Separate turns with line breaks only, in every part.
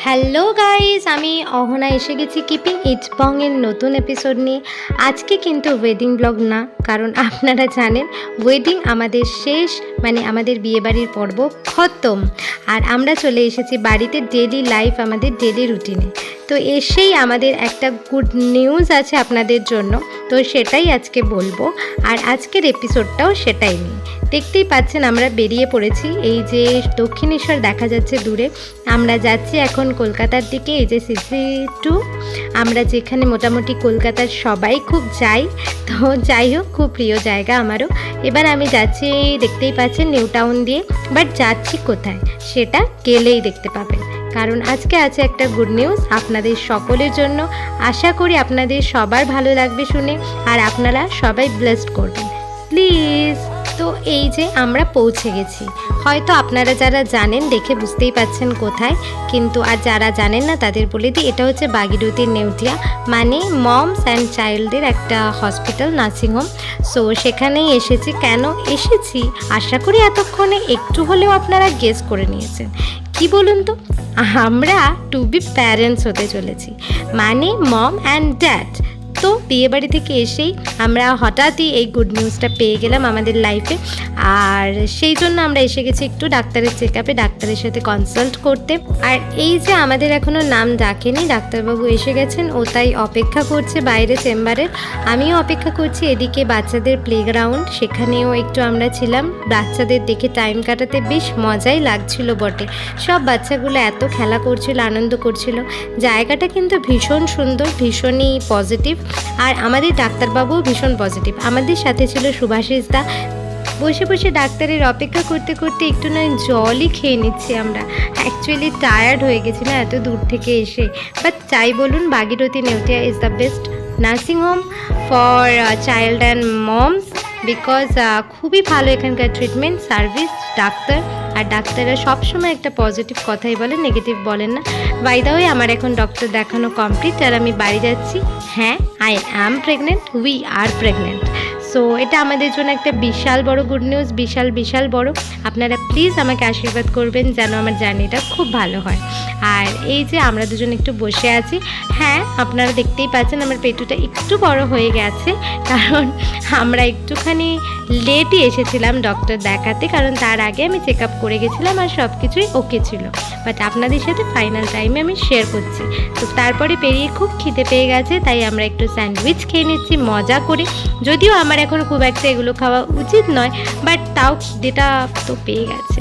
Hello guys, আমি অহনা এসে গেছি কিপিং ইট বং এর নতুন এপিসোড নিয়ে। আজকে কিন্তু ওয়েডিং ব্লগ না, কারণ আপনারা জানেন ওয়েডিং আমাদের শেষ, মানে আমাদের বিয়েবাড়ির পর্ব খতম। আর আমরা চলে এসেছি বাড়িতে ডেলি লাইফ, আমাদের ডেলি রুটিনে। তো এসেই আমাদের একটা গুড নিউজ আছে আপনাদের জন্য, তো সেটাই আজকে বলবো। আর আজকের এপিসোডটাও সেটাই নিয়ে। দেখতেই পাচ্ছেন আমরা বেরিয়ে পড়েছি, এই যে দক্ষিণেশ্বর দেখা যাচ্ছে দূরে। আমরা যাচ্ছি এখন কলকাতার দিকে, এই যে সিসি2, আমরা যেখানে মোটামুটি কলকাতার সবাই খুব যাই। তো যাই হোক, খুব প্রিয় জায়গা আমারও। এবার আমি যাচ্ছি, দেখতেই পাচ্ছেন, নিউ টাউন দিয়ে। বাট যাচ্ছি কোথায় সেটা গেলেই দেখতে পাবেন, কারণ আজকে আছে একটা গুড নিউজ আপনাদের সকলের জন্য। আশা করি আপনাদের সবার ভালো লাগবে শুনে, আর আপনারা সবাই ব্লেসড করবেন প্লিজ। তো এই যে আমরা পৌঁছে গেছি, হয়তো আপনারা যারা জানেন দেখে বুঝতেই পাচ্ছেন কোথায়, কিন্তু আর যারা জানেন না তাদের বলে দিই, এটা হচ্ছে বাগিরথীর নেউটিয়া, মানে মমস অ্যান্ড চাইল্ডদের একটা হসপিটাল, নার্সিংহোম। সো সেখানেই এসেছি। কেন এসেছি আশা করি এতক্ষণে একটু হলেও আপনারা গেস করে নিয়েছেন। কি বলুন তো, আমরা টু বি প্যারেন্টস হতে চলেছি, মানে মম অ্যান্ড ড্যাড। তো বিয়েবাড়ি থেকে এসেই আমরা হঠাৎই এই গুড নিউজটা পেয়ে গেলাম আমাদের লাইফে। আর সেই জন্য আমরা এসে গেছি একটু ডাক্তারের চেকআপে, ডাক্তারের সাথে কনসাল্ট করতে। আর এই যে আমাদের এখনও নাম ডাকেনি, ডাক্তারবাবু এসে গেছেন, ও তাই অপেক্ষা করছে বাইরে চেম্বারে। আমিও অপেক্ষা করছি এদিকে বাচ্চাদের প্লেগ্রাউন্ড, সেখানেও একটু আমরা ছিলাম। বাচ্চাদের দেখে টাইম কাটাতে বেশ মজাই লাগছিল বটে। সব বাচ্চাগুলো এত খেলা করছিল, আনন্দ করছিল। জায়গাটা কিন্তু ভীষণ সুন্দর, ভীষণই পজিটিভ। আর আমাদের ডাক্তারবাবুও ভীষণ পজিটিভ। আমাদের সাথে ছিল সুভাষিস দা। বসে বসে ডাক্তারের অপেক্ষা করতে করতে একটু নয় জলই খেয়ে নিচ্ছি আমরা। অ্যাকচুয়ালি টায়ার্ড হয়ে গেছি না এত দূর থেকে এসে। বাট চাই বলুন, Bhagirathi Neotia is the best nursing home for child and moms, because খুবই ভালো এখানকার ট্রিটমেন্ট, সার্ভিস, ডাক্তার। আর ডাক্তাররা সবসময় একটা পজিটিভ কথাই বলেন, নেগেটিভ বলেন না। বাই দ্য ওয়ে, আমার এখন ডক্টর দেখানো কমপ্লিট আর আমি বাড়ি যাচ্ছি। হ্যাঁ, I am pregnant, we are pregnant. So এটা আমাদের জন্য একটা বিশাল বড় গুড নিউজ, বিশাল বিশাল বড়। আপনারা প্লিজ আমাকে আশীর্বাদ করবেন যেন আমার জার্নিটা খুব ভালো হয়। আর এই যে আমরা দুজন একটু বসে আছি, হ্যাঁ আপনারা দেখতেই পাচ্ছেন আমার পেটুটা একটু বড় হয়ে গেছে, কারণ আমরা একটুখানি লেটই এসেছিলাম ডক্টর দেখাতে, কারণ তার আগে আমি চেক আপ করে গেছিলাম আর সব কিছুই ওকে ছিল। বাট আপনাদের সাথে ফাইনাল টাইমে আমি শেয়ার করছি। তো তারপরে পেরিয়ে খুব খিদে পেয়ে গেছে, তাই আমরা একটু স্যান্ডউইচ খেয়ে নিচ্ছি মজা করে। যদিও আমার এখন খুব একটা এগুলো খাওয়া উচিত নয়, বাট তাও খিদেটা তো পেয়ে গেছে।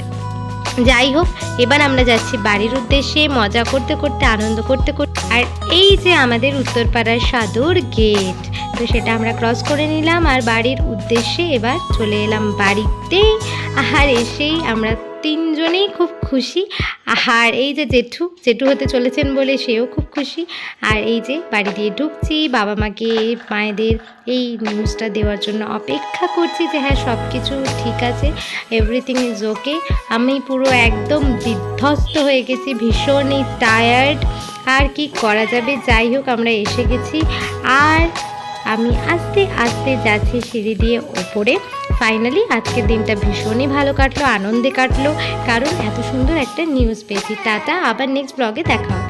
যাই হোক, এবার আমরা যাচ্ছি বাড়ির উদ্দেশ্যে, মজা করতে করতে, আনন্দ করতে করতে। আর এই যে আমাদের উত্তরপাড়ার সদর গেট, তো সেটা আমরা ক্রস করে নিলাম আর বাড়ির উদ্দেশ্যে এবার চলে এলাম বাড়িতে। আর এসেই আমরা তিনজনেই খুব খুশি। আর এই যে জেঠু হতে চলেছেন বলে সেও খুব খুশি। আর এই যে বাড়ি দিয়ে ঢুকছি, বাবা মাকে, মায়েদের এই নিউজটা দেওয়ার জন্য অপেক্ষা করছি যে হ্যাঁ সব কিছু ঠিক আছে, এভরিথিং ইজ ওকে। আমি পুরো একদম বিধ্বস্ত হয়ে গেছি, ভীষণই টায়ার্ড। আর কি করা যাবে, যাই হোক আমরা এসে গেছি। আর আমি আস্তে আস্তে যাচ্ছি সিঁড়ি দিয়ে ওপরে। ফাইনালি আজকের দিনটা ভীষণই ভালো কাটলো, আনন্দে কাটলো, কারণ এত সুন্দর একটা নিউজ পেয়েছি। টাটা, আবার নেক্সট ব্লগে দেখা হবে।